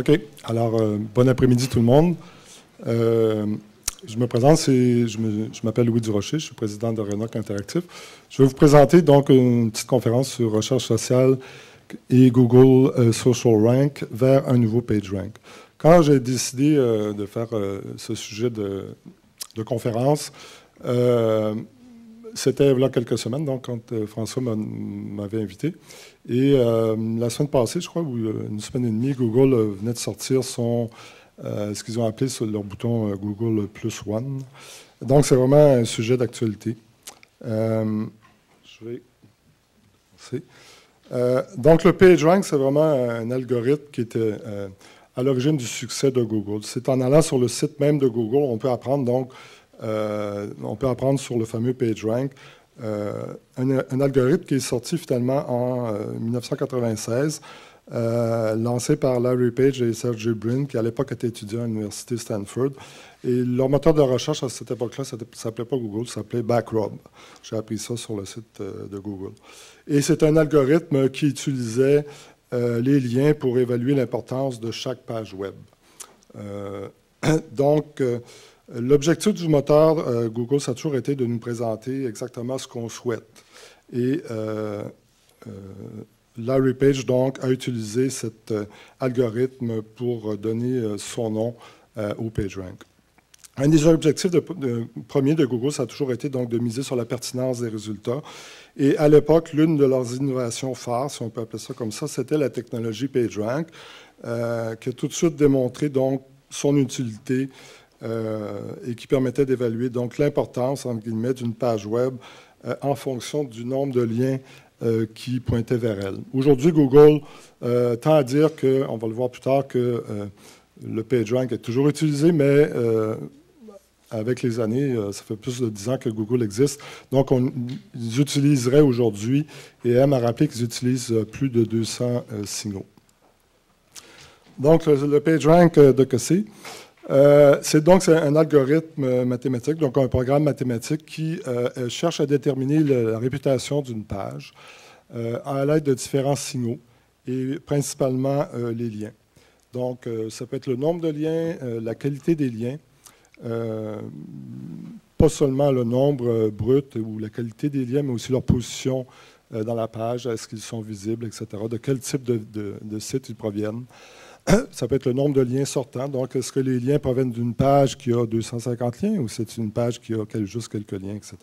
OK. Alors, bon après-midi tout le monde. Je me présente, je m'appelle Louis Durocher, je suis président de Renoc Interactif. Je vais vous présenter donc une petite conférence sur recherche sociale et Google Social Rank vers un nouveau PageRank. Quand j'ai décidé de faire ce sujet de conférence, c'était il y a quelques semaines, donc quand François m'avait invité. Et la semaine passée, je crois, ou une semaine et demie, Google venait de sortir ce qu'ils ont appelé sur leur bouton Google Plus One. Donc, c'est vraiment un sujet d'actualité. Je vais commencer. Donc, le PageRank, c'est vraiment un algorithme qui était à l'origine du succès de Google. C'est en allant sur le site même de Google, on peut apprendre sur le fameux PageRank, un algorithme qui est sorti finalement en 1996, lancé par Larry Page et Sergey Brin, qui à l'époque étaient étudiants à l'université Stanford. Et leur moteur de recherche à cette époque-là, ça ne s'appelait pas Google, ça s'appelait Backrub. J'ai appris ça sur le site de Google. Et c'est un algorithme qui utilisait les liens pour évaluer l'importance de chaque page web. Donc, l'objectif du moteur Google, ça a toujours été de nous présenter exactement ce qu'on souhaite. Et Larry Page, donc, a utilisé cet algorithme pour donner son nom au PageRank. Un des objectifs premiers de Google, ça a toujours été donc, de miser sur la pertinence des résultats. Et à l'époque, l'une de leurs innovations phares, si on peut appeler ça comme ça, c'était la technologie PageRank, qui a tout de suite démontré donc, son utilité et qui permettait d'évaluer donc l'importance, entre guillemets, d'une page web en fonction du nombre de liens qui pointaient vers elle. Aujourd'hui, Google tend à dire que, on va le voir plus tard, que le PageRank est toujours utilisé, mais avec les années, ça fait plus de 10 ans que Google existe. Donc, ils utiliseraient aujourd'hui et aiment à rappeler qu'ils utilisent plus de 200 signaux. Donc, le PageRank de que c'est? C'est un algorithme mathématique, donc un programme mathématique qui cherche à déterminer la réputation d'une page à l'aide de différents signaux et principalement les liens. Donc, ça peut être le nombre de liens, la qualité des liens, pas seulement le nombre brut ou la qualité des liens, mais aussi leur position dans la page, est-ce qu'ils sont visibles, etc., de quel type de site ils proviennent. Ça peut être le nombre de liens sortants. Donc, est-ce que les liens proviennent d'une page qui a 250 liens ou c'est une page qui a juste quelques liens, etc.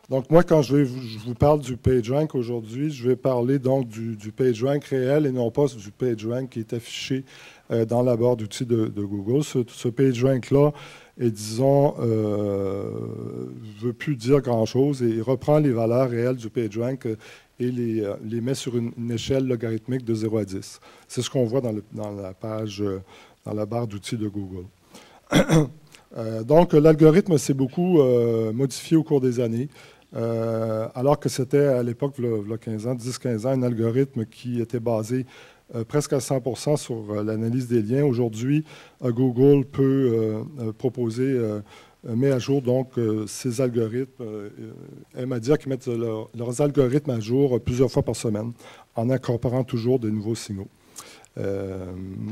Donc, moi, quand je vous parle du PageRank aujourd'hui, je vais parler donc du PageRank réel et non pas du PageRank qui est affiché dans la barre d'outils de Google. Ce PageRank-là, disons, ne veut plus dire grand-chose et il reprend les valeurs réelles du PageRank et les met sur une échelle logarithmique de 0 à 10. C'est ce qu'on voit dans la page, dans la barre d'outils de Google. Donc, l'algorithme s'est beaucoup modifié au cours des années, alors que c'était à l'époque, il y a 15 ans, 10-15 ans, un algorithme qui était basé presque à 100% sur l'analyse des liens. Aujourd'hui, Google peut proposer met à jour donc ces algorithmes. Aime à dire qu'ils mettent leurs algorithmes à jour plusieurs fois par semaine en incorporant toujours de nouveaux signaux.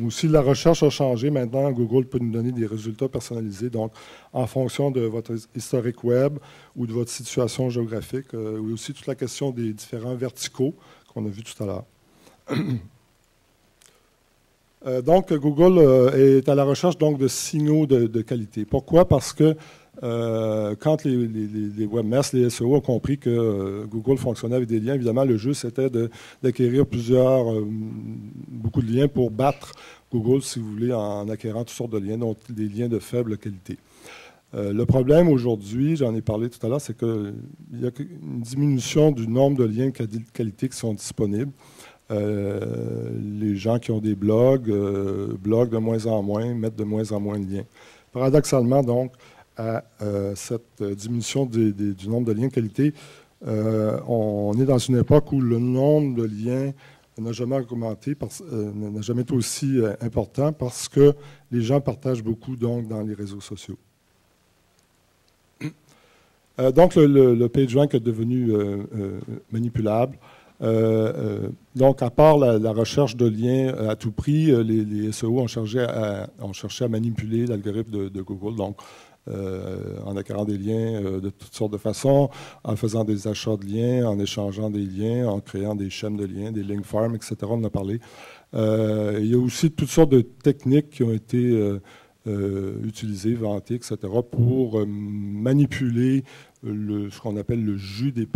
Aussi, la recherche a changé. Maintenant, Google peut nous donner des résultats personnalisés, donc en fonction de votre historique web ou de votre situation géographique, ou aussi toute la question des différents verticaux qu'on a vus tout à l'heure. Donc, Google est à la recherche donc, de signaux de qualité. Pourquoi? Parce que quand les webmasters, les SEO ont compris que Google fonctionnait avec des liens, évidemment, le jeu, c'était d'acquérir beaucoup de liens pour battre Google, si vous voulez, en acquérant toutes sortes de liens, donc des liens de faible qualité. Le problème aujourd'hui, j'en ai parlé tout à l'heure, c'est qu'il y a une diminution du nombre de liens de qualité qui sont disponibles. Les gens qui ont des blogs de moins en moins, mettent de moins en moins de liens. Paradoxalement, donc, à cette diminution du nombre de liens de qualité, on est dans une époque où le nombre de liens n'a jamais augmenté, n'a jamais été aussi important parce que les gens partagent beaucoup donc, dans les réseaux sociaux. Donc, le PageRank est devenu manipulable. Donc, à part la recherche de liens à tout prix, les SEO ont cherché à manipuler l'algorithme de Google, donc en acquérant des liens de toutes sortes de façons, en faisant des achats de liens, en échangeant des liens, en créant des chaînes de liens, des link farms, etc. On en a parlé. Il y a aussi toutes sortes de techniques qui ont été utilisées, vantées, etc., pour manipuler ce qu'on appelle le jus du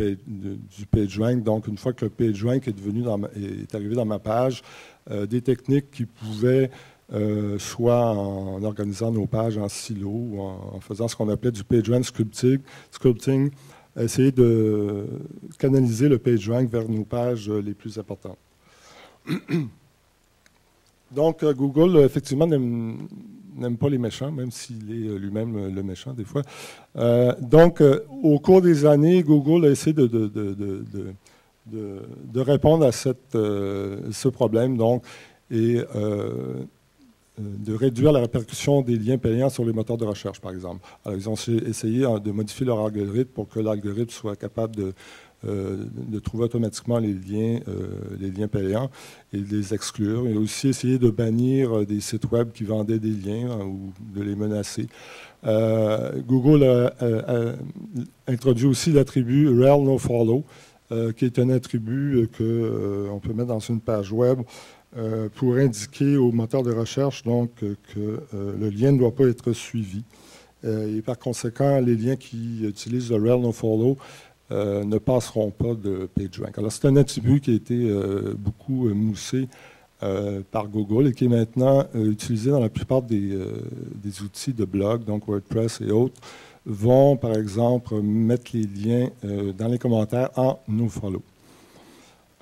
PageRank. Donc, une fois que le PageRank est arrivé dans ma page, des techniques qui pouvaient, soit en organisant nos pages en silos, ou en faisant ce qu'on appelait du PageRank sculpting, essayer de canaliser le PageRank vers nos pages les plus importantes. Donc, Google, effectivement, n'aime pas les méchants, même s'il est lui-même le méchant des fois. Donc, au cours des années, Google a essayé de répondre à ce problème, donc, et de réduire la répercussion des liens payants sur les moteurs de recherche, par exemple. Alors, ils ont essayé de modifier leur algorithme pour que l'algorithme soit capable de trouver automatiquement les liens payants et de les exclure. Et aussi essayer de bannir des sites web qui vendaient des liens ou de les menacer. Google a introduit aussi l'attribut rel nofollow, qui est un attribut qu'on peut mettre dans une page web pour indiquer au moteur de recherche donc, que le lien ne doit pas être suivi. Et par conséquent, les liens qui utilisent le rel nofollow ne passeront pas de PageRank. Alors, c'est un attribut qui a été beaucoup moussé par Google et qui est maintenant utilisé dans la plupart des outils de blog, donc WordPress et autres, vont, par exemple, mettre les liens dans les commentaires en nofollow.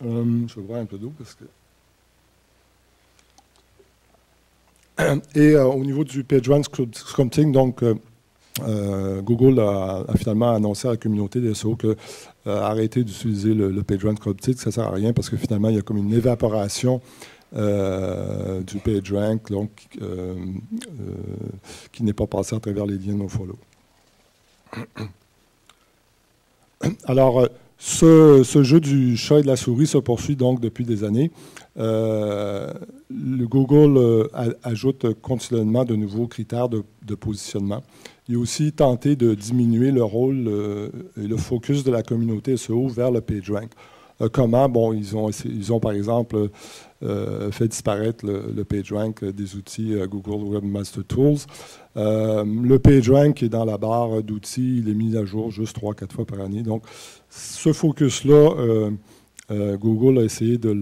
Je vais boire un peu d'eau parce que... Et au niveau du PageRank sculpting, donc, Google a finalement annoncé à la communauté des SEO que arrêter d'utiliser le PageRank sculpting, ça ne sert à rien parce que finalement, il y a comme une évaporation du PageRank donc, qui n'est pas passé à travers les liens nofollow. Alors, ce jeu du chat et de la souris se poursuit donc depuis des années. Google ajoute continuellement de nouveaux critères de positionnement. Il a aussi tenté de diminuer le rôle et le focus de la communauté SEO vers le PageRank. Comment? Bon, ils ont par exemple fait disparaître le PageRank des outils Google Webmaster Tools. Le PageRank est dans la barre d'outils, il est mis à jour juste 3-4 fois par année. Donc, ce focus-là, Google a essayé de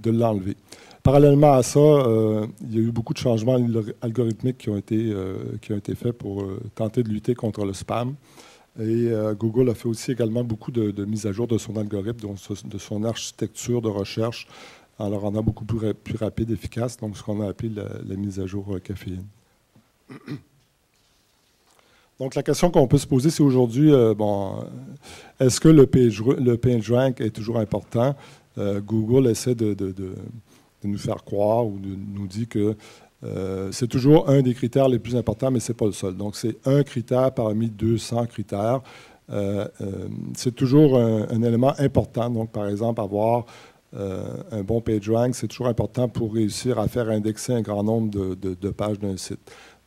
l'enlever. Parallèlement à ça, il y a eu beaucoup de changements algorithmiques qui ont été faits pour tenter de lutter contre le spam. Et Google a fait aussi également beaucoup de mises à jour de son algorithme, de son architecture de recherche, en le rendant beaucoup plus rapide et efficace, donc ce qu'on a appelé la mise à jour caféine. Donc la question qu'on peut se poser, c'est aujourd'hui, est-ce que le PageRank est toujours important? Google essaie de nous faire croire ou de nous dire que c'est toujours un des critères les plus importants, mais ce n'est pas le seul. Donc, c'est un critère parmi 200 critères. C'est toujours un élément important. Donc, par exemple, avoir un bon PageRank, c'est toujours important pour réussir à faire indexer un grand nombre de pages d'un site.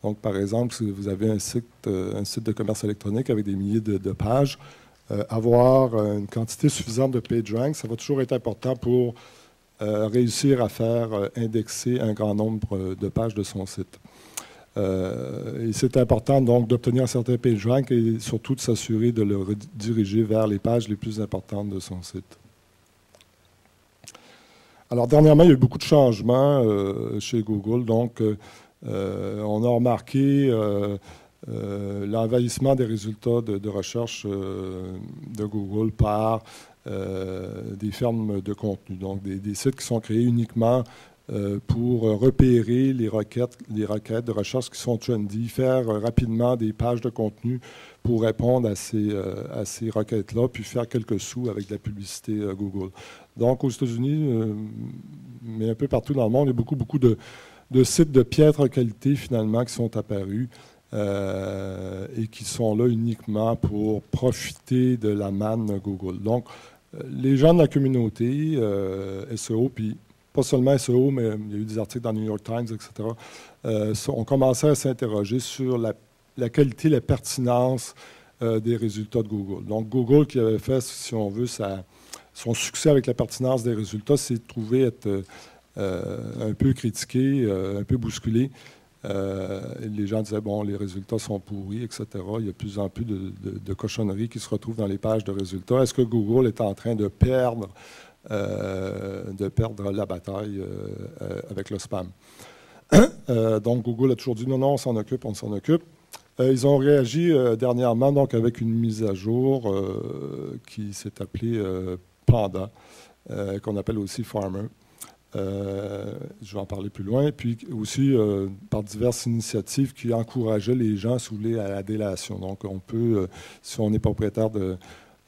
Donc, par exemple, si vous avez un site de commerce électronique avec des milliers de pages, avoir une quantité suffisante de PageRank, ça va toujours être important pour réussir à faire indexer un grand nombre de pages de son site. Et c'est important donc d'obtenir un certain PageRank et surtout de s'assurer de le rediriger vers les pages les plus importantes de son site. Alors dernièrement, il y a eu beaucoup de changements chez Google. Donc, on a remarqué l'envahissement des résultats de recherche de Google par des fermes de contenu, donc des sites qui sont créés uniquement pour repérer les requêtes de recherche qui sont trendy, faire rapidement des pages de contenu pour répondre à ces requêtes-là, puis faire quelques sous avec de la publicité Google. Donc aux États-Unis, mais un peu partout dans le monde, il y a beaucoup de sites de piètre qualité finalement qui sont apparus. Et qui sont là uniquement pour profiter de la manne Google. Donc, les gens de la communauté SEO, puis pas seulement SEO, mais il y a eu des articles dans le New York Times, etc., ont commencé à s'interroger sur la qualité, la pertinence des résultats de Google. Donc, Google qui avait fait, si on veut, son succès avec la pertinence des résultats, s'est trouvé être un peu critiqué, un peu bousculé. Les gens disaient, bon, les résultats sont pourris, etc. Il y a de plus en plus de cochonneries qui se retrouvent dans les pages de résultats. Est-ce que Google est en train de perdre la bataille avec le spam? Donc, Google a toujours dit, non, non, on s'en occupe. Ils ont réagi dernièrement donc, avec une mise à jour qui s'est appelée Panda, qu'on appelle aussi Farmer. Je vais en parler plus loin. Puis aussi par diverses initiatives qui encourageaient les gens, si vous voulez, à la délation. Donc, on peut, si on est propriétaire de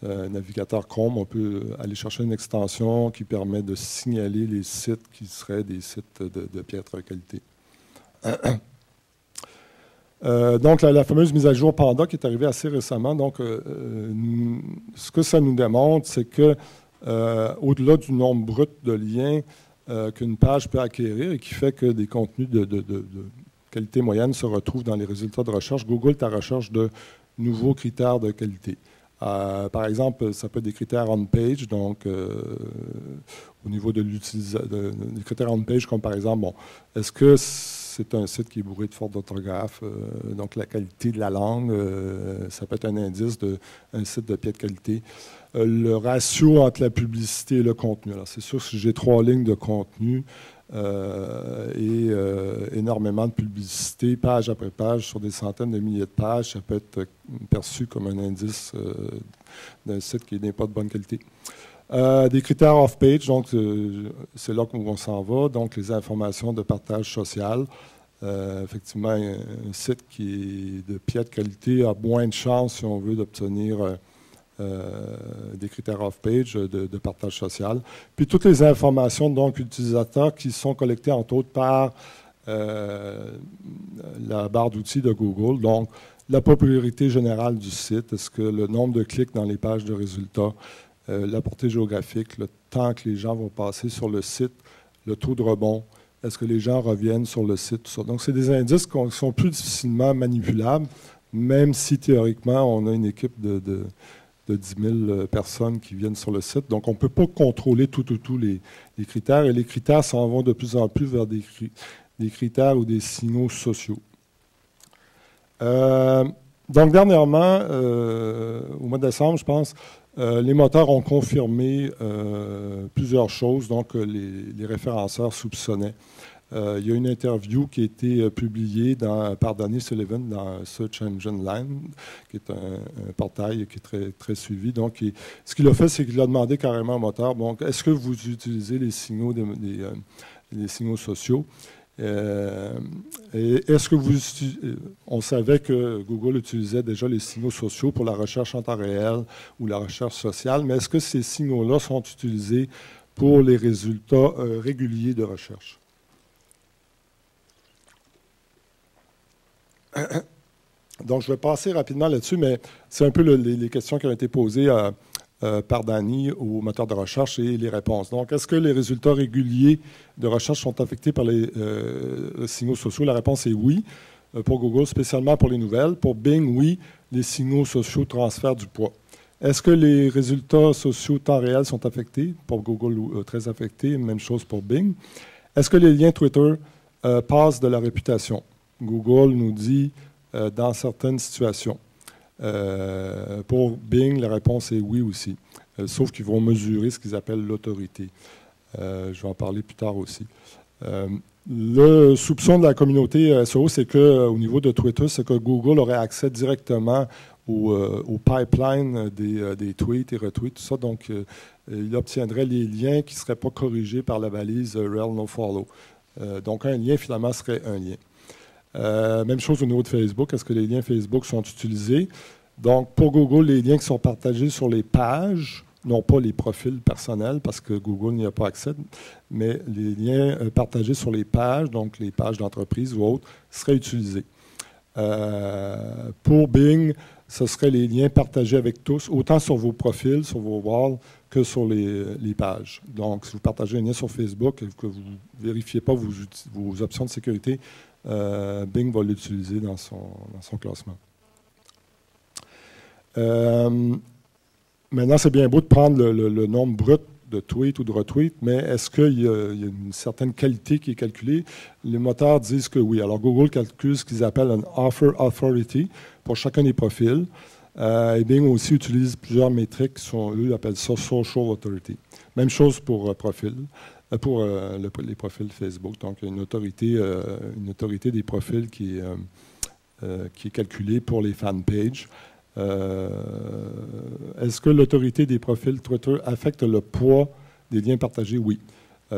navigateur Chrome, on peut aller chercher une extension qui permet de signaler les sites qui seraient des sites de piètre qualité. Donc, la fameuse mise à jour Panda qui est arrivée assez récemment. Donc, ce que ça nous démontre, c'est que au-delà du nombre brut de liens qu'une page peut acquérir et qui fait que des contenus de qualité moyenne se retrouvent dans les résultats de recherche, Google est à la recherche de nouveaux critères de qualité. Par exemple, ça peut être des critères on-page, donc au niveau des critères on-page, comme par exemple, bon, est-ce que c'est un site qui est bourré de fautes d'orthographe, donc la qualité de la langue, ça peut être un indice d'un site de pied de qualité. Le ratio entre la publicité et le contenu. Alors, c'est sûr, si j'ai 3 lignes de contenu et énormément de publicité, page après page, sur des centaines de milliers de pages, ça peut être perçu comme un indice d'un site qui n'est pas de bonne qualité. Des critères off-page, donc c'est là où on s'en va, donc les informations de partage social. Effectivement, un site qui est de piètre qualité a moins de chances, si on veut, d'obtenir des critères off-page de partage social. Puis toutes les informations donc utilisateurs qui sont collectées entre autres par la barre d'outils de Google. Donc, la popularité générale du site, est-ce que le nombre de clics dans les pages de résultats, la portée géographique, le temps que les gens vont passer sur le site, le taux de rebond, est-ce que les gens reviennent sur le site, tout ça. Donc, c'est des indices qui sont plus difficilement manipulables, même si théoriquement, on a une équipe de 10 000 personnes qui viennent sur le site. Donc, on ne peut pas contrôler tous les critères, et les critères s'en vont de plus en plus vers des critères ou des signaux sociaux. Donc, dernièrement, au mois de décembre, je pense, les moteurs ont confirmé plusieurs choses donc, les référenceurs soupçonnaient. Il y a une interview qui a été publiée par Danny Sullivan dans Search Engine Land, qui est un portail qui est très, très suivi. Donc, ce qu'il a fait, c'est qu'il a demandé carrément au moteur, bon, est-ce que vous utilisez les signaux, les signaux sociaux? Et est-ce que on savait que Google utilisait déjà les signaux sociaux pour la recherche en temps réel ou la recherche sociale, mais est-ce que ces signaux-là sont utilisés pour les résultats réguliers de recherche? Donc, je vais passer rapidement là-dessus, mais c'est un peu les questions qui ont été posées par Danny au moteur de recherche et les réponses. Donc, est-ce que les résultats réguliers de recherche sont affectés par les signaux sociaux? La réponse est oui, pour Google, spécialement pour les nouvelles. Pour Bing, oui, les signaux sociaux transfèrent du poids. Est-ce que les résultats sociaux temps réel sont affectés? Pour Google, très affectés. Même chose pour Bing. Est-ce que les liens Twitter passent de la réputation? Google nous dit dans certaines situations. Pour Bing, la réponse est oui aussi, sauf qu'ils vont mesurer ce qu'ils appellent l'autorité. Je vais en parler plus tard aussi. Le soupçon de la communauté SEO, c'est qu'au niveau de Twitter, c'est que Google aurait accès directement au pipeline des tweets et retweets, tout ça. Donc, il obtiendrait les liens qui ne seraient pas corrigés par la balise rel nofollow. Donc, un lien, finalement, serait un lien. Même chose au niveau de Facebook. Est-ce que les liens Facebook sont utilisés? Donc, pour Google, les liens qui sont partagés sur les pages, non pas les profils personnels, parce que Google n'y a pas accès, mais les liens partagés sur les pages, donc les pages d'entreprise ou autres, seraient utilisés. Pour Bing, ce seraient les liens partagés avec tous, autant sur vos profils, sur vos walls, que sur les pages. Donc, si vous partagez un lien sur Facebook et que vous ne vérifiez pas vos options de sécurité, Bing va l'utiliser dans son classement. Maintenant, c'est bien beau de prendre le nombre brut de tweets ou de retweets, mais est-ce qu'il y a une certaine qualité qui est calculée? Les moteurs disent que oui. Alors, Google calcule ce qu'ils appellent un Offer Authority pour chacun des profils. Et Bing aussi utilise plusieurs métriques qui sont, eux, ils appellent ça Social Authority. Même chose pour les profils Facebook. Donc, il y a une autorité des profils qui est calculée pour les fan pages. Est-ce que l'autorité des profils Twitter affecte le poids des liens partagés? Oui.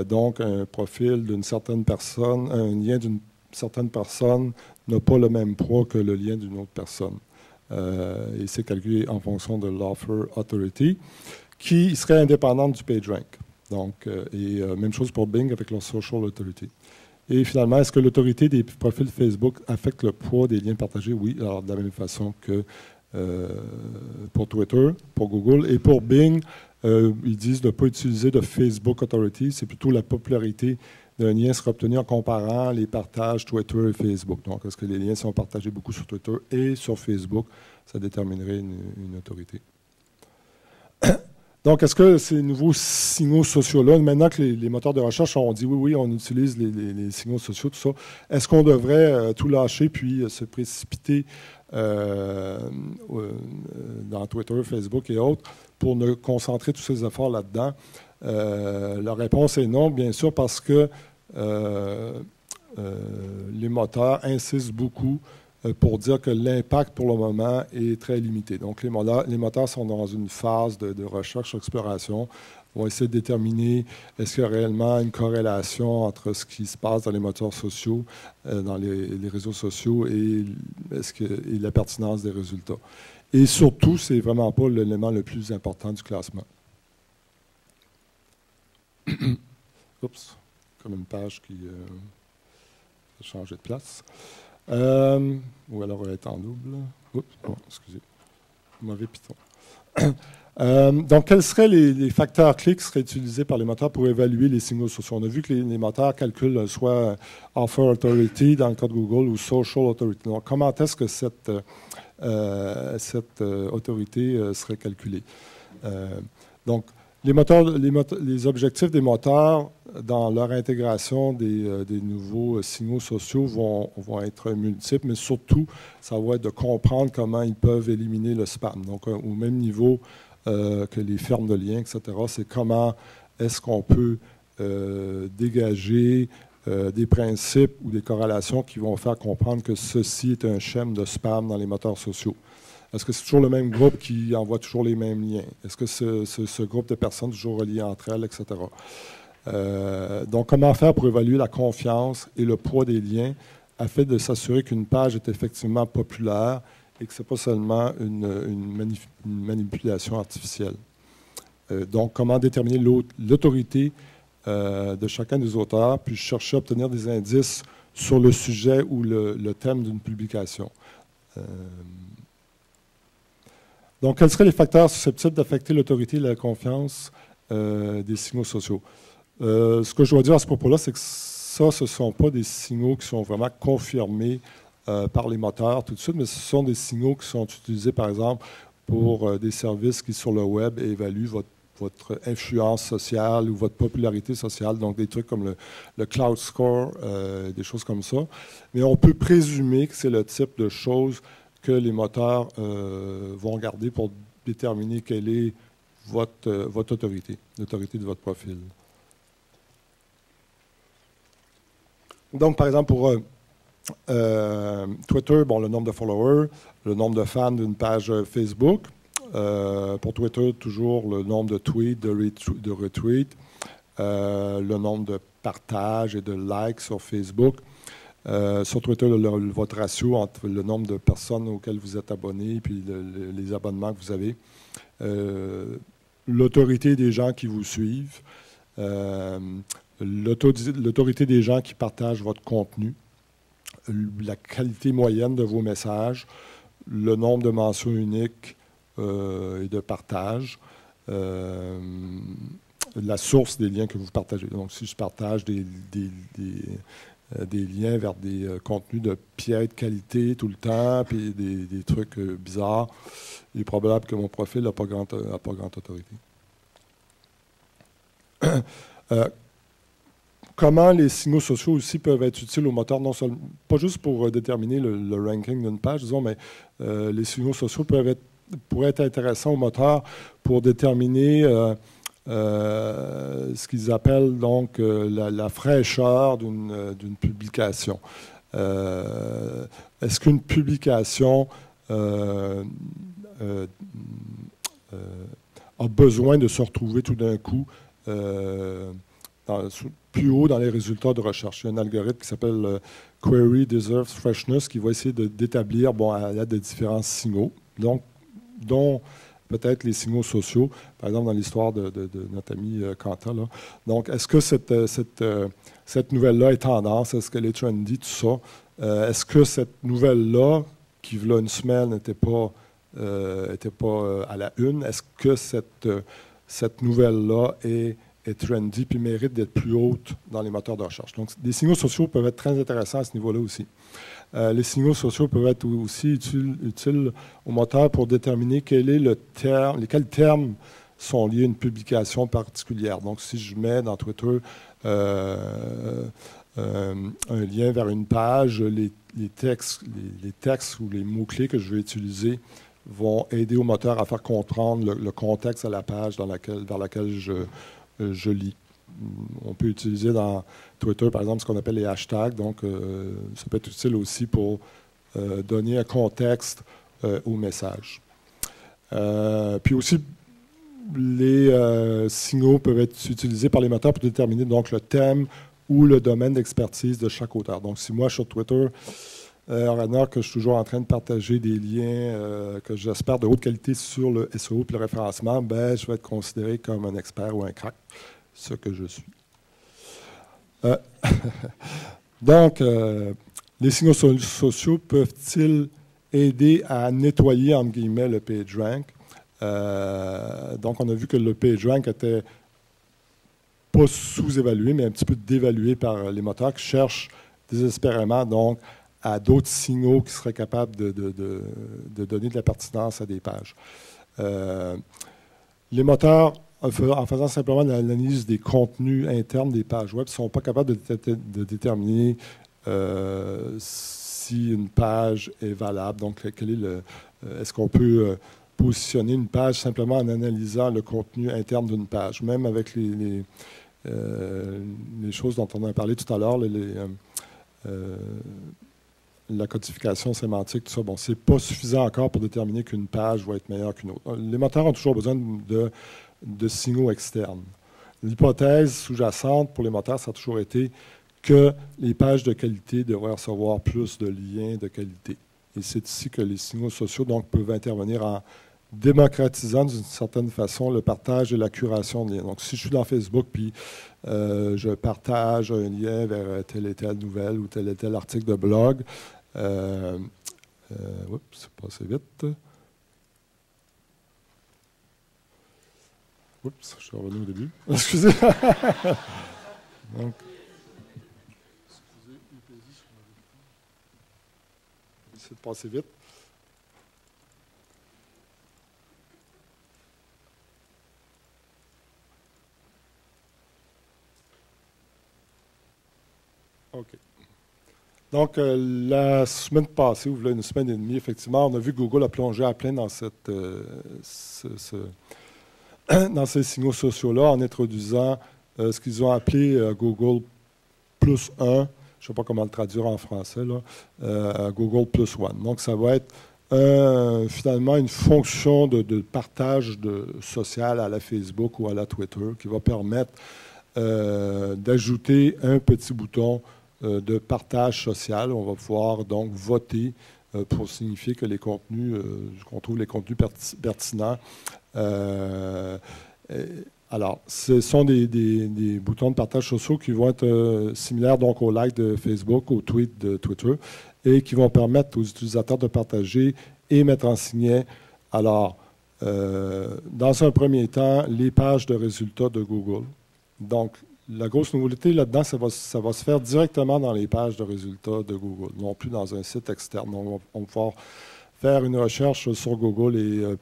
Donc, un profil d'une certaine personne, un lien d'une certaine personne n'a pas le même poids que le lien d'une autre personne. Et c'est calculé en fonction de l'Offer Authority, qui serait indépendante du PageRank. Donc, même chose pour Bing avec leur Social Authority. Et finalement, est-ce que l'autorité des profils Facebook affecte le poids des liens partagés? Oui, alors de la même façon que pour Twitter, pour Google et pour Bing, ils disent de ne pas utiliser de Facebook Authority, c'est plutôt la popularité d'un lien sera obtenue en comparant les partages Twitter et Facebook. Donc, est-ce que les liens sont partagés beaucoup sur Twitter et sur Facebook? Ça déterminerait une autorité. Donc, est-ce que ces nouveaux signaux sociaux-là, maintenant que les moteurs de recherche ont dit oui, on utilise les signaux sociaux, tout ça, est-ce qu'on devrait tout lâcher puis se précipiter dans Twitter, Facebook et autres pour ne concentrer tous ces efforts là-dedans? La réponse est non, bien sûr, parce que les moteurs insistent beaucoup pour dire que l'impact pour le moment est très limité. Donc, les moteurs sont dans une phase de recherche, exploration, vont essayer de déterminer est-ce qu'il y a réellement une corrélation entre ce qui se passe dans les moteurs sociaux, dans les réseaux sociaux et la pertinence des résultats. Et surtout, ce n'est vraiment pas l'élément le plus important du classement. Oups, comme une page qui a changé de place. Ou alors elle est en double. Oups, oh, excusez. Mauvais Python. Donc, quels seraient les facteurs clés qui seraient utilisés par les moteurs pour évaluer les signaux sociaux? On a vu que les moteurs calculent soit Offer Authority dans le cas de Google ou Social Authority. Donc, comment est-ce que cette autorité serait calculée? Donc, les objectifs des moteurs dans leur intégration des nouveaux signaux sociaux vont être multiples, mais surtout, ça va être de comprendre comment ils peuvent éliminer le spam. Donc, au même niveau que les fermes de liens, etc., c'est comment est-ce qu'on peut dégager des principes ou des corrélations qui vont faire comprendre que ceci est un schème de spam dans les moteurs sociaux. Est-ce que c'est toujours le même groupe qui envoie toujours les mêmes liens? Est-ce que ce groupe de personnes est toujours relié entre elles, etc.? Donc, comment faire pour évaluer la confiance et le poids des liens afin de s'assurer qu'une page est effectivement populaire et que ce n'est pas seulement une manipulation artificielle? Donc, comment déterminer l'autorité de chacun des auteurs, puis chercher à obtenir des indices sur le sujet ou le thème d'une publication. Donc, quels seraient les facteurs susceptibles d'affecter l'autorité et la confiance des signaux sociaux? Ce que je dois dire à ce propos-là, c'est que ça, ce ne sont pas des signaux qui sont vraiment confirmés par les moteurs tout de suite, mais ce sont des signaux qui sont utilisés, par exemple, pour des services qui, sur le web, évaluent votre influence sociale ou votre popularité sociale, donc des trucs comme le Cloud Score, des choses comme ça. Mais on peut présumer que c'est le type de choses que les moteurs vont regarder pour déterminer quelle est votre autorité, l'autorité de votre profil. Donc, par exemple, pour Twitter, bon, le nombre de followers, le nombre de fans d'une page Facebook. Pour Twitter, toujours le nombre de tweets, de retweets, le nombre de partages et de likes sur Facebook. Sur Twitter, votre ratio entre le nombre de personnes auxquelles vous êtes abonné et puis les abonnements que vous avez. L'autorité des gens qui vous suivent. L'autorité des gens qui partagent votre contenu. La qualité moyenne de vos messages. Le nombre de mentions uniques et de partages. la source des liens que vous partagez. Donc, si je partage des liens vers des contenus de piètre qualité tout le temps, puis des trucs bizarres, il est probable que mon profil n'a pas grande autorité. Comment les signaux sociaux aussi peuvent être utiles au moteur, non seulement, pas juste pour déterminer le ranking d'une page, disons, mais les signaux sociaux pourraient être intéressants au moteur pour déterminer ce qu'ils appellent donc la fraîcheur d'une publication. Est-ce qu'une publication a besoin de se retrouver tout d'un coup plus haut dans les résultats de recherche? Il y a un algorithme qui s'appelle Query Deserves Freshness qui va essayer d'établir, à l'aide de différents signaux, donc, dont peut-être les signaux sociaux, par exemple dans l'histoire de notre ami Quentin. Donc, est-ce que cette nouvelle-là est tendance? Est-ce qu'elle est trendy, tout ça? Est-ce que cette nouvelle-là, qui, il y a une semaine, n'était pas à la une, est-ce que cette nouvelle-là est trendy puis mérite d'être plus haute dans les moteurs de recherche? Donc, des signaux sociaux peuvent être très intéressants à ce niveau-là aussi. Les signaux sociaux peuvent être aussi utiles au moteur pour déterminer quels termes sont liés à une publication particulière. Donc, si je mets dans Twitter un lien vers une page, les textes ou les mots-clés que je vais utiliser vont aider au moteur à faire comprendre le contexte à la page vers laquelle je lis. On peut utiliser dans Twitter, par exemple, ce qu'on appelle les hashtags. Donc, ça peut être utile aussi pour donner un contexte au message. Puis aussi, les signaux peuvent être utilisés par les moteurs pour déterminer donc le thème ou le domaine d'expertise de chaque auteur. Donc, si moi, sur Twitter, que je suis toujours en train de partager des liens que j'espère de haute qualité sur le SEO et le référencement, je vais être considéré comme un expert ou un crack, ce que je suis. Donc, les signaux sociaux peuvent-ils aider à nettoyer, entre guillemets, le PageRank? Donc, on a vu que le PageRank était pas sous-évalué, mais un petit peu dévalué par les moteurs qui cherchent désespérément donc à d'autres signaux qui seraient capables de donner de la pertinence à des pages. Les moteurs, en faisant simplement l'analyse des contenus internes des pages web, ne sont pas capables de déterminer si une page est valable. Donc, est-ce qu'on peut positionner une page simplement en analysant le contenu interne d'une page, même avec les choses dont on a parlé tout à l'heure, la codification sémantique, tout ça, ce n'est pas suffisant encore pour déterminer qu'une page va être meilleure qu'une autre. Les moteurs ont toujours besoin de signaux externes. L'hypothèse sous-jacente pour les moteurs, ça a toujours été que les pages de qualité devraient recevoir plus de liens de qualité. Et c'est ici que les signaux sociaux donc, peuvent intervenir en démocratisant d'une certaine façon le partage et la curation de liens. Donc, si je suis dans Facebook puis je partage un lien vers telle et telle nouvelle ou tel et tel article de blog, c'est passé vite. Oups, je suis revenu au début. Excusez. Donc, essayer de passer vite. OK. Donc, la semaine passée, ou une semaine et demie, effectivement, on a vu que Google a plongé à plein dans dans ces signaux sociaux-là en introduisant ce qu'ils ont appelé Google plus 1, je ne sais pas comment le traduire en français, là, Google plus 1. Donc, ça va être finalement une fonction de partage social à la Facebook ou à la Twitter qui va permettre d'ajouter un petit bouton de partage social. On va pouvoir donc voter pour signifier que les contenus, qu'on trouve les contenus pertinents. Alors, ce sont des boutons de partage sociaux qui vont être similaires donc au like de Facebook, au tweet de Twitter, et qui vont permettre aux utilisateurs de partager et mettre en signet alors Dans un premier temps, les pages de résultats de Google. Donc, la grosse nouveauté là-dedans, ça va se faire directement dans les pages de résultats de Google, non plus dans un site externe. Donc, on va pouvoir faire une recherche sur Google et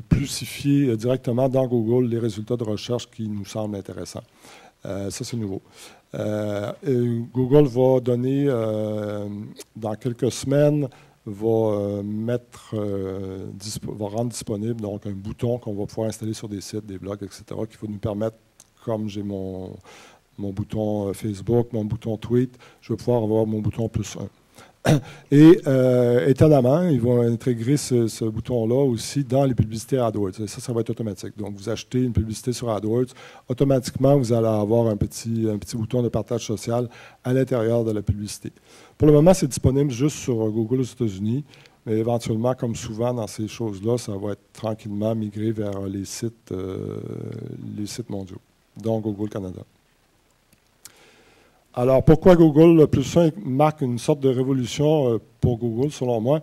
plusifier directement dans Google les résultats de recherche qui nous semblent intéressants. Ça, c'est nouveau. Google va donner, dans quelques semaines, va rendre disponible donc, un bouton qu'on va pouvoir installer sur des sites, des blogs, etc., qui va nous permettre, comme j'ai mon bouton Facebook, mon bouton tweet, je vais pouvoir avoir mon bouton +1. Et étonnamment, ils vont intégrer ce bouton-là aussi dans les publicités AdWords. Et ça va être automatique. Donc, vous achetez une publicité sur AdWords, automatiquement, vous allez avoir un petit bouton de partage social à l'intérieur de la publicité. Pour le moment, c'est disponible juste sur Google aux États-Unis, mais éventuellement, comme souvent dans ces choses-là, ça va être tranquillement migré vers les sites mondiaux, dont Google Canada. Alors, pourquoi Google +1 marque une sorte de révolution pour Google, selon moi?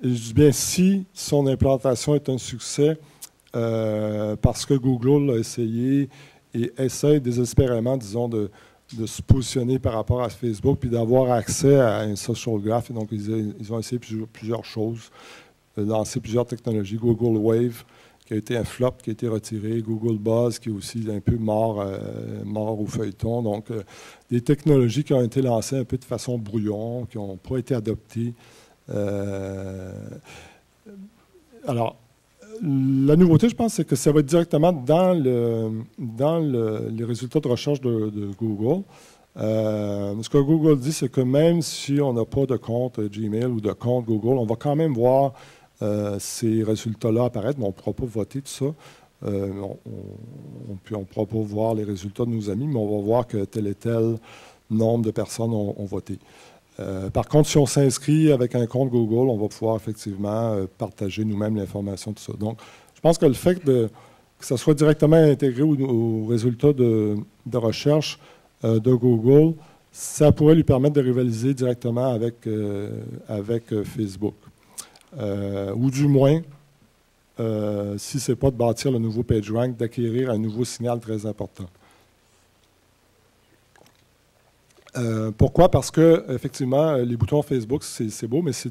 Je dis bien si son implantation est un succès, parce que Google a essayé et essaie désespérément, disons, de se positionner par rapport à Facebook, puis d'avoir accès à un social graph. Et donc, ils ont essayé plusieurs choses, lancé plusieurs technologies. Google Wave, qui a été un flop, qui a été retiré. Google Buzz, qui est aussi un peu mort au feuilleton. Donc, des technologies qui ont été lancées un peu de façon brouillon, qui n'ont pas été adoptées. Alors, la nouveauté, je pense, c'est que ça va être directement dans les résultats de recherche de Google. Ce que Google dit, c'est que même si on n'a pas de compte Gmail ou de compte Google, on va quand même voir ces résultats-là apparaître, mais on ne pourra pas voter tout ça. On ne pourra pas voir les résultats de nos amis, mais on va voir que tel et tel nombre de personnes ont voté. Par contre, si on s'inscrit avec un compte Google, on va pouvoir effectivement partager nous-mêmes l'information de ça. Donc, je pense que le fait que ça soit directement intégré aux résultats de recherche de Google, ça pourrait lui permettre de rivaliser directement avec Facebook. Ou du moins, si ce n'est pas de bâtir le nouveau PageRank, d'acquérir un nouveau signal très important. Pourquoi? Parce que, effectivement, les boutons Facebook, c'est beau, mais c'est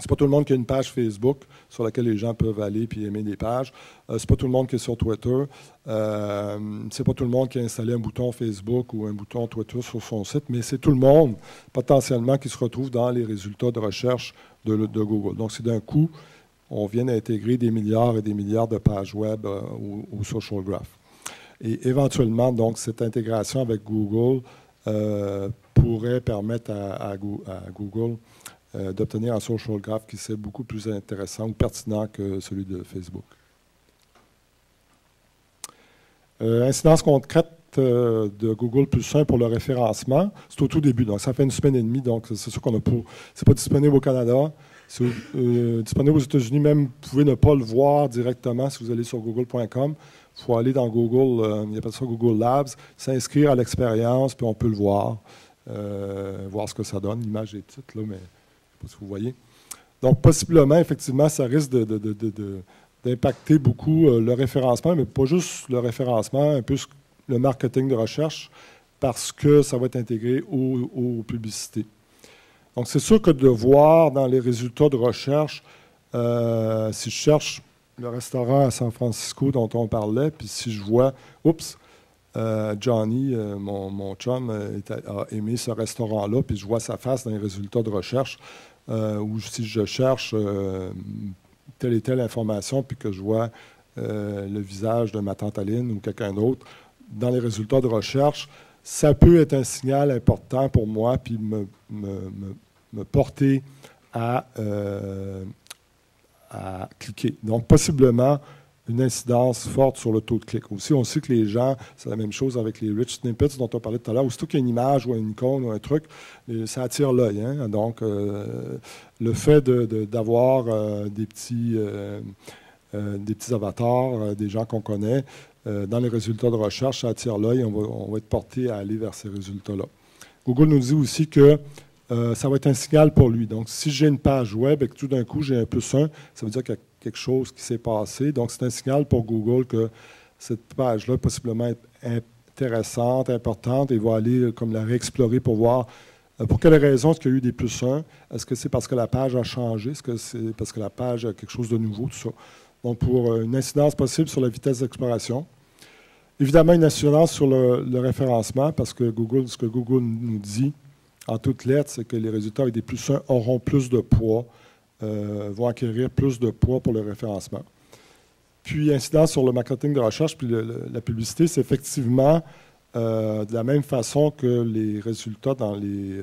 pas tout le monde qui a une page Facebook sur laquelle les gens peuvent aller et aimer des pages. C'est pas tout le monde qui est sur Twitter. C'est pas tout le monde qui a installé un bouton Facebook ou un bouton Twitter sur son site, mais c'est tout le monde, potentiellement, qui se retrouve dans les résultats de recherche de Google. Donc, c'est d'un coup, on vient d'intégrer des milliards et des milliards de pages web au Social Graph. Et éventuellement, donc, cette intégration avec Google pourrait permettre à Google d'obtenir un social graph qui serait beaucoup plus intéressant ou pertinent que celui de Facebook. Incidence concrète de Google +1 pour le référencement, c'est au tout début, donc ça fait une semaine et demie, donc c'est sûr qu'on n'a pas, c'est pas disponible au Canada, c'est disponible aux États-Unis, même vous pouvez ne pas le voir directement si vous allez sur google.com. Il faut aller dans Google, il appelle ça Google Labs, s'inscrire à l'expérience, puis on peut le voir, voir ce que ça donne. L'image est petite, là, mais je ne sais pas si vous voyez. Donc, possiblement, effectivement, ça risque d'impacter beaucoup le référencement, mais pas juste le référencement, un peu le marketing de recherche, parce que ça va être intégré aux publicités. Donc, c'est sûr que de voir dans les résultats de recherche, si je cherche le restaurant à San Francisco dont on parlait, puis si je vois, oups, Johnny, mon chum, a aimé ce restaurant-là, puis je vois sa face dans les résultats de recherche, ou si je cherche telle et telle information, puis que je vois le visage de ma tante Aline ou quelqu'un d'autre dans les résultats de recherche, ça peut être un signal important pour moi, puis me porter à cliquer. Donc, possiblement, une incidence forte sur le taux de clic. Aussi, on sait que les gens, c'est la même chose avec les rich snippets dont on parlait tout à l'heure, aussitôt qu'il y a une image ou une icône ou un truc, ça attire l'œil. Hein? Donc, le fait d'avoir des petits avatars, des gens qu'on connaît, dans les résultats de recherche, ça attire l'œil, on va être porté à aller vers ces résultats-là. Google nous dit aussi que ça va être un signal pour lui. Donc, si j'ai une page web et que tout d'un coup, j'ai un +1, ça veut dire qu'il y a quelque chose qui s'est passé. Donc, c'est un signal pour Google que cette page-là, possiblement, est intéressante, importante, et il va aller comme la réexplorer pour voir pour quelles raisons est-ce qu'il y a eu des +1. Est-ce que c'est parce que la page a changé? Est-ce que c'est parce que la page a quelque chose de nouveau? Tout ça. Donc, pour une incidence possible sur la vitesse d'exploration. Évidemment, une incidence sur le référencement, parce que Google, ce que Google nous dit, en toutes lettres, c'est que les résultats avec des +1 auront plus de poids, vont acquérir plus de poids pour le référencement. Puis, incidence sur le marketing de recherche, puis la publicité, c'est effectivement de la même façon que les résultats dans les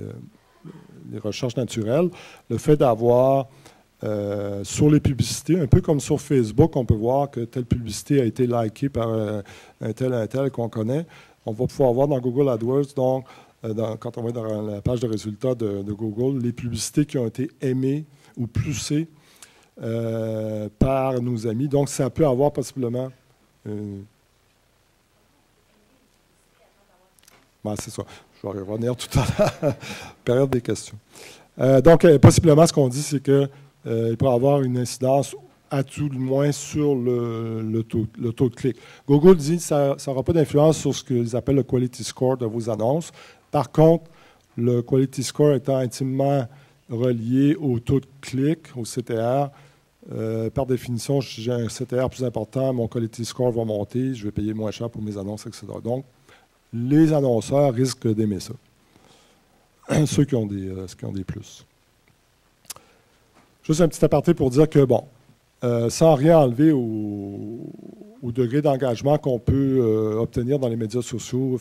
recherches naturelles. Le fait d'avoir sur les publicités, un peu comme sur Facebook, on peut voir que telle publicité a été likée par un tel qu'on connaît. On va pouvoir voir dans Google AdWords, donc, quand on va dans la page de résultats de Google, les publicités qui ont été aimées ou plusées par nos amis. Donc, ça peut avoir possiblement... c'est ça. Je vais revenir tout à l'heure. Période des questions. Donc, possiblement, ce qu'on dit, c'est qu'il peut y avoir une incidence à tout le moins sur le taux de clic. Google dit que ça n'aura pas d'influence sur ce qu'ils appellent le quality score de vos annonces. Par contre, le quality score étant intimement relié au taux de clic, au CTR, par définition, si j'ai un CTR plus important, mon quality score va monter, je vais payer moins cher pour mes annonces, etc. Donc, les annonceurs risquent d'aimer ça. Ceux qui ont des plus. Juste un petit aparté pour dire que, bon, sans rien enlever au degré d'engagement qu'on peut obtenir dans les médias sociaux,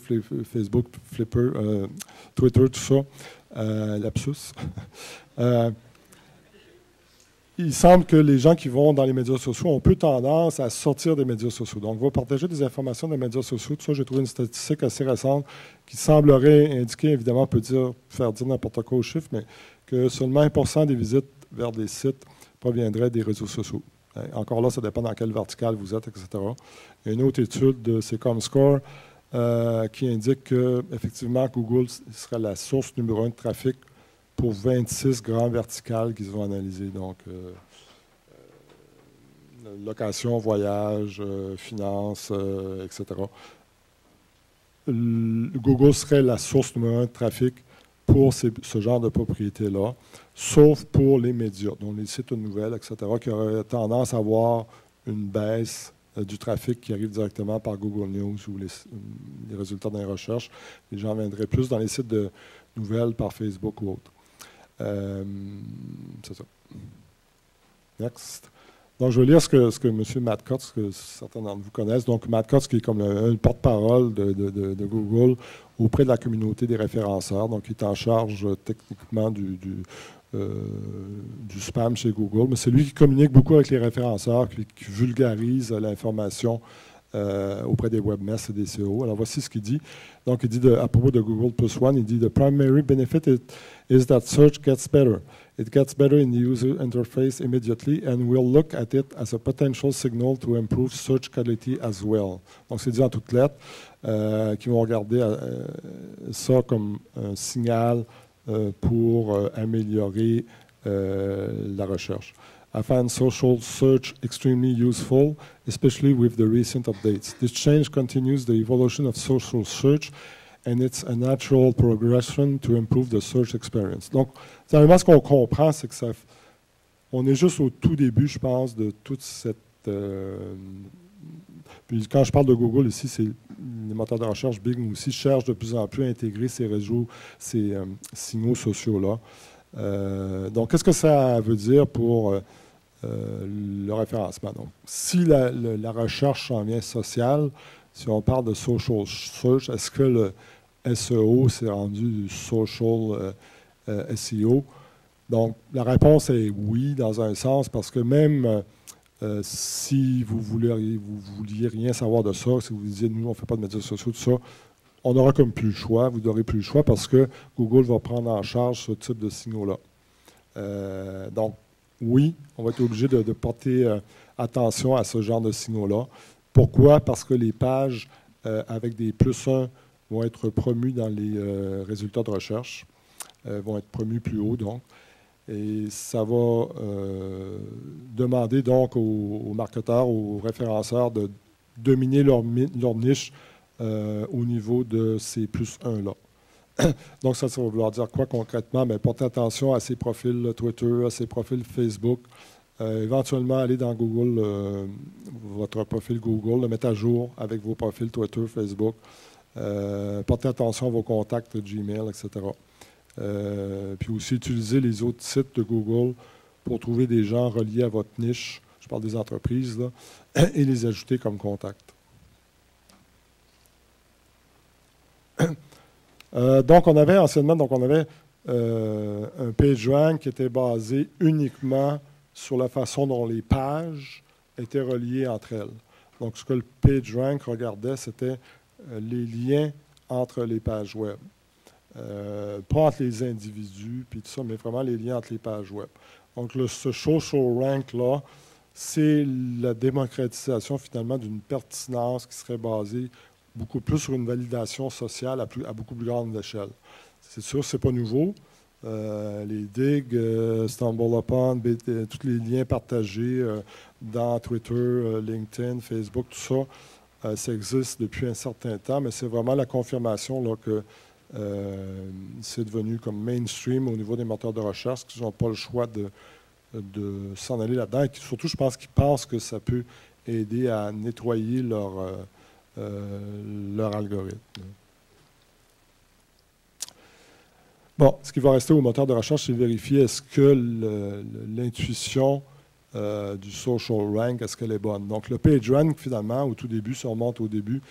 Facebook, Twitter, tout ça, lapsus. Il semble que les gens qui vont dans les médias sociaux ont peu tendance à sortir des médias sociaux. Donc, on va partager des informations des médias sociaux. Tout ça, j'ai trouvé une statistique assez récente qui semblerait indiquer, évidemment, on peut faire dire n'importe quoi aux chiffres, mais que seulement 1% des visites vers des sites proviendraient des réseaux sociaux. Encore là, ça dépend dans quelle verticale vous êtes, etc. Il y a une autre étude de Comscore qui indique qu'effectivement, Google serait la source numéro 1 de trafic pour 26 grands verticales qu'ils ont analysées. Donc, location, voyage, finance, etc. Google serait la source numéro 1 de trafic pour ce genre de propriétés-là, sauf pour les médias, donc les sites de nouvelles, etc., qui auraient tendance à avoir une baisse du trafic qui arrive directement par Google News ou les résultats dans les recherches. Les gens viendraient plus dans les sites de nouvelles par Facebook ou autre. C'est ça. Next. Donc, je vais lire ce que M. Matt Cutts, que certains d'entre vous connaissent. Donc, Matt Cutts, qui est comme un porte-parole de Google auprès de la communauté des référenceurs. Donc, il est en charge techniquement du spam chez Google. Mais c'est lui qui communique beaucoup avec les référenceurs, qui vulgarise l'information auprès des webmasters et des SEO. Alors, voici ce qu'il dit. Donc, il dit à propos de Google +1, il dit « The primary benefit is that search gets better. It gets better in the user interface immediately, and we'll look at it as a potential signal to improve search quality as well. » Donc, c'est dit en toutes lettres, qui vont regarder ça comme un signal pour améliorer la recherche. I find social search extremely useful, especially with the recent updates. This change continues the evolution of social search, and it's a natural progression to improve the search experience. Donc, finalement, ce qu'on comprend, c'est que on est juste au tout début, je pense, de toute cette... Puis quand je parle de Google ici, c'est les moteurs de recherche Bing aussi cherchent de plus en plus à intégrer ces réseaux, ces signaux sociaux-là. Donc, qu'est-ce que ça veut dire pour le référencement? Donc, si la recherche s'en vient sociale, si on parle de social search, est-ce que le SEO s'est rendu du social SEO? Donc, la réponse est oui, dans un sens, parce que même si vous vouliez rien savoir de ça, si vous disiez, nous, on ne fait pas de médias sociaux, tout ça, on n'aura comme plus le choix, vous n'aurez plus le choix parce que Google va prendre en charge ce type de signaux-là. Donc, oui, on va être obligé de porter attention à ce genre de signaux-là. Pourquoi? Parce que les pages avec des +1 vont être promues dans les résultats de recherche. vont être promus plus haut, donc. Et ça va demander donc aux marketeurs, aux référenceurs de dominer leur niche au niveau de ces +1-là. Donc, ça va vouloir dire quoi concrètement? Bien, portez attention à ces profils Twitter, à ces profils Facebook. Éventuellement, aller dans Google, votre profil Google, le mettre à jour avec vos profils Twitter, Facebook. Portez attention à vos contacts Gmail, etc. Puis aussi, utiliser les autres sites de Google pour trouver des gens reliés à votre niche. Je parle des entreprises, là, et les ajouter comme contact. Donc, on avait anciennement un PageRank qui était basé uniquement sur la façon dont les pages étaient reliées entre elles. Donc, ce que le PageRank regardait, c'était les liens entre les pages web. Pas entre les individus, puis tout ça, mais vraiment les liens entre les pages web. Donc, ce social rank-là, c'est la démocratisation, finalement, d'une pertinence qui serait basée beaucoup plus sur une validation sociale à beaucoup plus grande échelle. C'est sûr, ce n'est pas nouveau. Les digs, StumbleUpon, tous les liens partagés dans Twitter, LinkedIn, Facebook, tout ça, ça existe depuis un certain temps, mais c'est vraiment la confirmation là, que c'est devenu comme mainstream au niveau des moteurs de recherche, qui n'ont pas le choix de s'en aller là-dedans. Et surtout, je pense qu'ils pensent que ça peut aider à nettoyer leur algorithme. Bon, ce qui va rester au moteur de recherche, c'est vérifier est-ce que l'intuition du social rank, est-ce qu'elle est bonne. Donc, le PageRank, finalement, au tout début, si on remonte au début,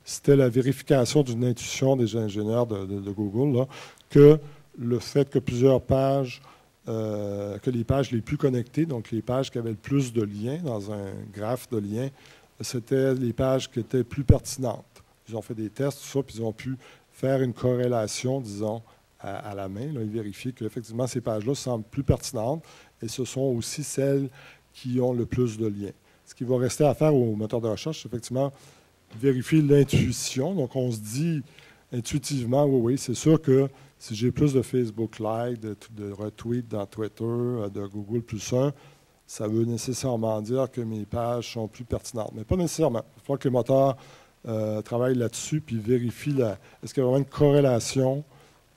c'était la vérification d'une intuition des ingénieurs de Google, là, que le fait que plusieurs pages, que les pages les plus connectées, donc les pages qui avaient le plus de liens dans un graphe de liens, c'était les pages qui étaient plus pertinentes. Ils ont fait des tests, tout ça, puis ils ont pu faire une corrélation, disons, à la main, là, et vérifier qu'effectivement, ces pages-là semblent plus pertinentes, et ce sont aussi celles qui ont le plus de liens. Ce qui va rester à faire au moteur de recherche, c'est effectivement vérifier l'intuition. Donc, on se dit intuitivement, oui, c'est sûr que si j'ai plus de Facebook Like, de retweets dans Twitter, de Google +1, ça veut nécessairement dire que mes pages sont plus pertinentes. Mais pas nécessairement. Il faut que les moteurs travaillent là-dessus puis vérifient est-ce qu'il y a vraiment une corrélation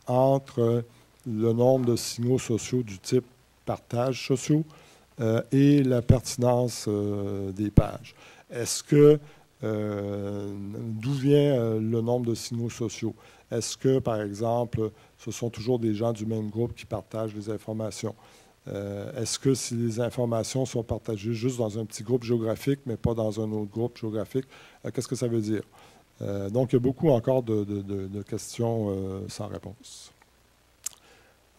entre le nombre de signaux sociaux du type partage sociaux et la pertinence des pages. Est-ce que d'où vient le nombre de signaux sociaux? Est-ce que, par exemple, ce sont toujours des gens du même groupe qui partagent les informations? Est-ce que si les informations sont partagées juste dans un petit groupe géographique, mais pas dans un autre groupe géographique, qu'est-ce que ça veut dire? Donc, il y a beaucoup encore de questions sans réponse.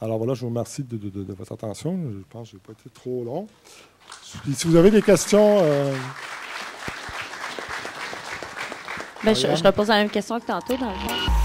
Alors voilà, je vous remercie de votre attention. Je pense que je n'ai pas été trop long. Puis, si vous avez des questions... je repose la même question que tantôt, dans le fond.